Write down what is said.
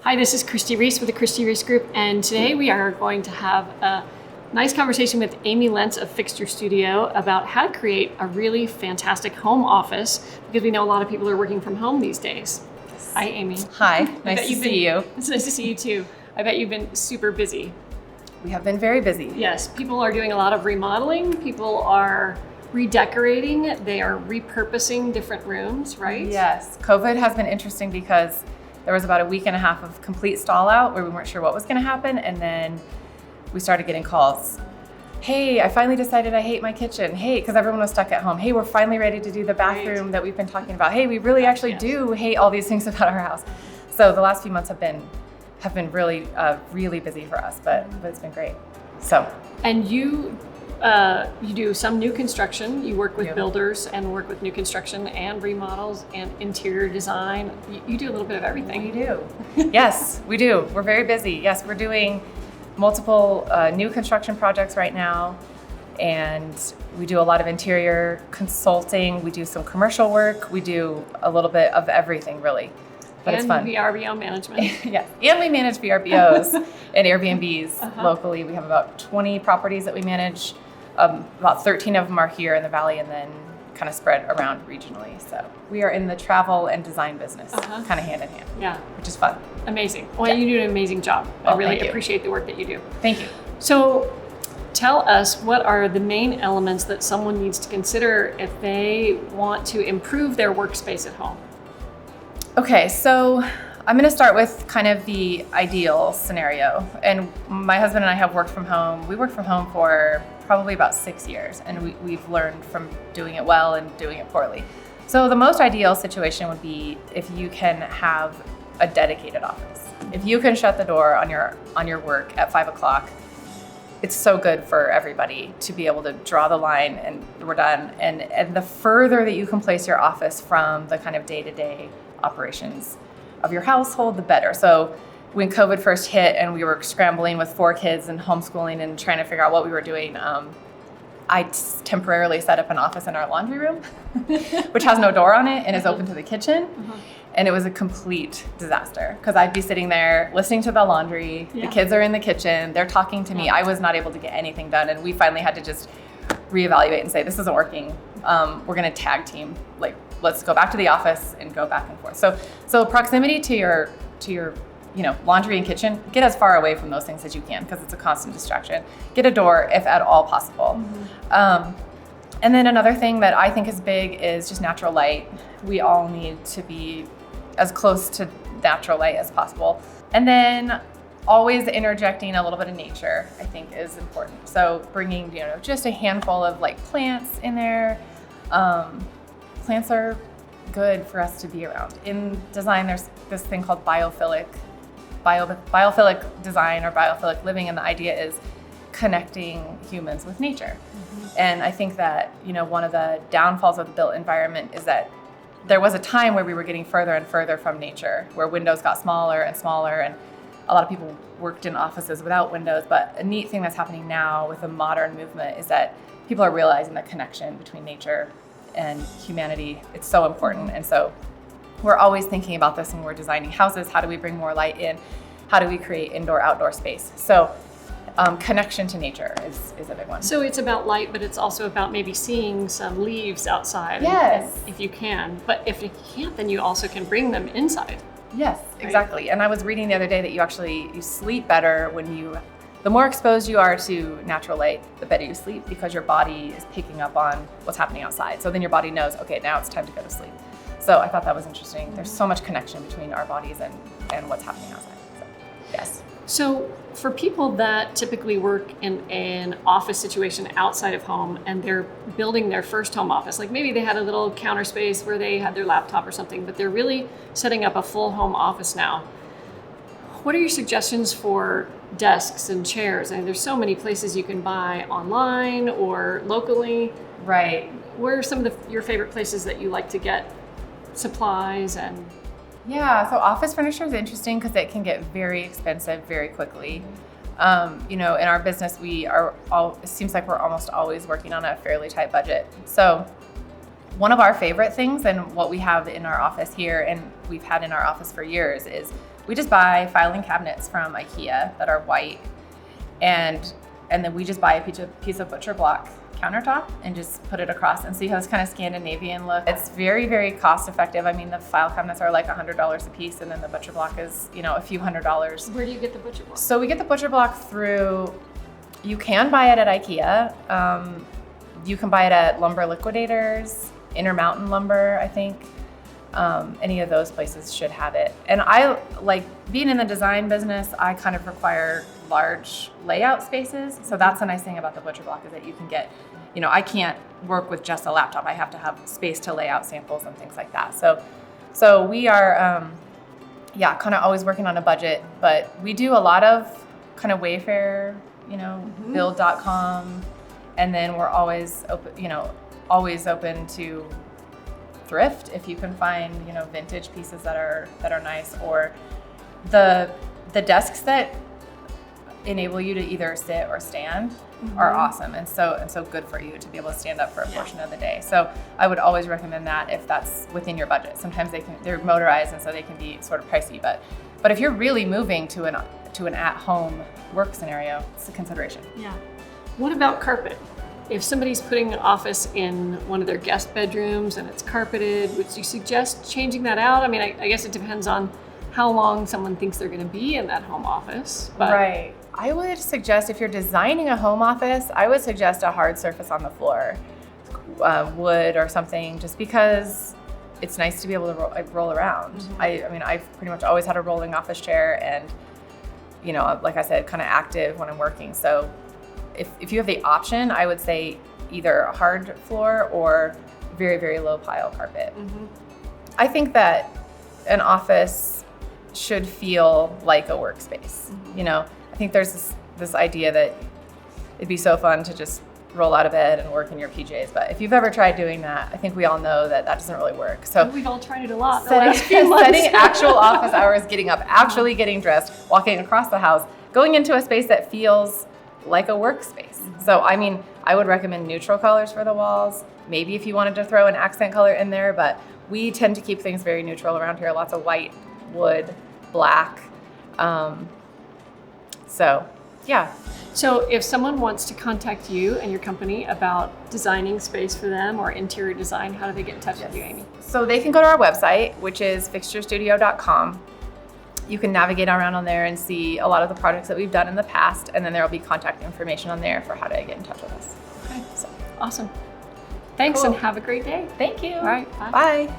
Hi, this is Christy Reese with the Christy Reese Group, and today we are going to have a nice conversation with Amy Lentz of Fixture Studio about how to create a really fantastic home office, because we know a lot of people are working from home these days. Hi, Amy. Hi, nice to see you. It's nice to see you too. I bet you've been super busy. We have been very busy. Yes, people are doing a lot of remodeling. People are redecorating. They are repurposing different rooms, right? Yes, COVID has been interesting because there was about a week and a half of complete stall out where we weren't sure what was going to happen, and then we started getting calls. Hey, I finally decided I hate my kitchen. Hey, because everyone was stuck at home. Hey, we're finally ready to do the bathroom that we've been talking about. Hey, we really actually do hate all these things about our house. So the last few months have been really busy for us, but it's been great. So. And you do some new construction. You work with builders and work with new construction and remodels and interior design. You do a little bit of everything. We do. Yes, we do. We're very busy. Yes, we're doing multiple new construction projects right now, and we do a lot of interior consulting. We do some commercial work. We do a little bit of everything, really. But it's fun. VRBO management. Yes, and we manage VRBOs and Airbnbs locally. We have about 20 properties that we manage. About 13 of them are here in the Valley, and then kind of spread around regionally. So we are in the travel and design business, kind of hand in hand. Yeah, which is fun. Amazing. Well, you do an amazing job. I really appreciate the work that you do. Thank you. So tell us, what are the main elements that someone needs to consider if they want to improve their workspace at home? Okay, so I'm going to start with kind of the ideal scenario. And my husband and I have worked from home. We worked from home for probably about 6 years, and we've learned from doing it well and doing it poorly. So the most ideal situation would be if you can have a dedicated office. If you can shut the door on your work at 5 o'clock, it's so good for everybody to be able to draw the line and we're done. And the further that you can place your office from the kind of day-to-day operations of your household, the better. So when COVID first hit and we were scrambling with 4 kids and homeschooling and trying to figure out what we were doing, I temporarily set up an office in our laundry room, which has no door on it and is open to the kitchen. And it was a complete disaster because I'd be sitting there listening to the laundry. The kids are in the kitchen. They're talking to me. I was not able to get anything done. And we finally had to just reevaluate and say, this isn't working. We're going to tag team. Like, let's go back to the office and go back and forth. So proximity to your laundry and kitchen, get as far away from those things as you can because it's a constant distraction. Get a door if at all possible. And then another thing that I think is big is just natural light. We all need to be as close to natural light as possible. And then always interjecting a little bit of nature, I think, is important. So bringing, just a handful of like plants in there. Plants are good for us to be around. In design, there's this thing called biophilic design or biophilic living, and the idea is connecting humans with nature. And I think that, one of the downfalls of the built environment is that there was a time where we were getting further and further from nature, where windows got smaller and smaller, and a lot of people worked in offices without windows. But a neat thing that's happening now with the modern movement is that people are realizing the connection between nature and humanity. It's so important. And so we're always thinking about this when we're designing houses. How do we bring more light in? How do we create indoor-outdoor space? So connection to nature is a big one. So it's about light, but it's also about maybe seeing some leaves outside. Yes. If you can. But if you can't, then you also can bring them inside. Yes, exactly. And I was reading the other day that you sleep better when the more exposed you are to natural light, the better you sleep because your body is picking up on what's happening outside. So then your body knows, okay, now it's time to go to sleep. So I thought that was interesting. There's so much connection between our bodies and what's happening outside. So, yes. So for people that typically work in an office situation outside of home and they're building their first home office, like maybe they had a little counter space where they had their laptop or something, but they're really setting up a full home office now. What are your suggestions for desks and chairs? I mean, there's so many places you can buy online or locally. Right. Where are some of your favorite places that you like to get supplies and... Yeah, so office furniture is interesting because it can get very expensive very quickly. In our business, it seems like we're almost always working on a fairly tight budget. So one of our favorite things and what we have in our office here and we've had in our office for years is we just buy filing cabinets from IKEA that are white, and then we just buy a piece of butcher block countertop and just put it across, and so you have this kind of Scandinavian look. It's very, very cost effective. I mean, the file cabinets are like $100 a piece, and then the butcher block is, you know, a few $100s. Where do you get the butcher block? So we get the butcher block through, you can buy it at IKEA. You can buy it at Lumber Liquidators, Intermountain Lumber, I think. Any of those places should have it. And I like being in the design business, I kind of require large layout spaces. So that's the nice thing about the butcher block, is that you can get, you know, I can't work with just a laptop. I have to have space to lay out samples and things like that. So we are, kind of always working on a budget, but we do a lot of kind of Wayfair, you know, build.com. And then we're always open to thrift if you can find, you know, vintage pieces that are nice, or the desks that enable you to either sit or stand are awesome, and so good for you to be able to stand up for a portion of the day. So I would always recommend that if that's within your budget. Sometimes they're motorized, and so they can be sort of pricey, but if you're really moving to an at-home work scenario, it's a consideration. Yeah. What about carpet? If somebody's putting an office in one of their guest bedrooms and it's carpeted, would you suggest changing that out? I mean, I guess it depends on how long someone thinks they're going to be in that home office. But right. I would suggest, if you're designing a home office, I would suggest a hard surface on the floor, wood or something, just because it's nice to be able to roll around. I mean, I've pretty much always had a rolling office chair, and, you know, like I said, kind of active when I'm working. So if you have the option, I would say either a hard floor or very, very low pile carpet. I think that an office should feel like a workspace. You know, I think there's this idea that it'd be so fun to just roll out of bed and work in your PJs. But if you've ever tried doing that, I think we all know that doesn't really work. So we've all tried it a lot in the last few months. Setting actual office hours, getting up, actually getting dressed, walking across the house, going into a space that feels like a workspace. So, I mean, I would recommend neutral colors for the walls. Maybe if you wanted to throw an accent color in there, but we tend to keep things very neutral around here. Lots of white, wood, black. So if someone wants to contact you and your company about designing space for them or interior design, how do they get in touch with you, Amy? So they can go to our website, which is fixturestudio.com. You can navigate around on there and see a lot of the projects that we've done in the past, and then there will be contact information on there for how to get in touch with us. Okay, so awesome. Thanks, and have a great day. Thank you. All right, bye. Bye.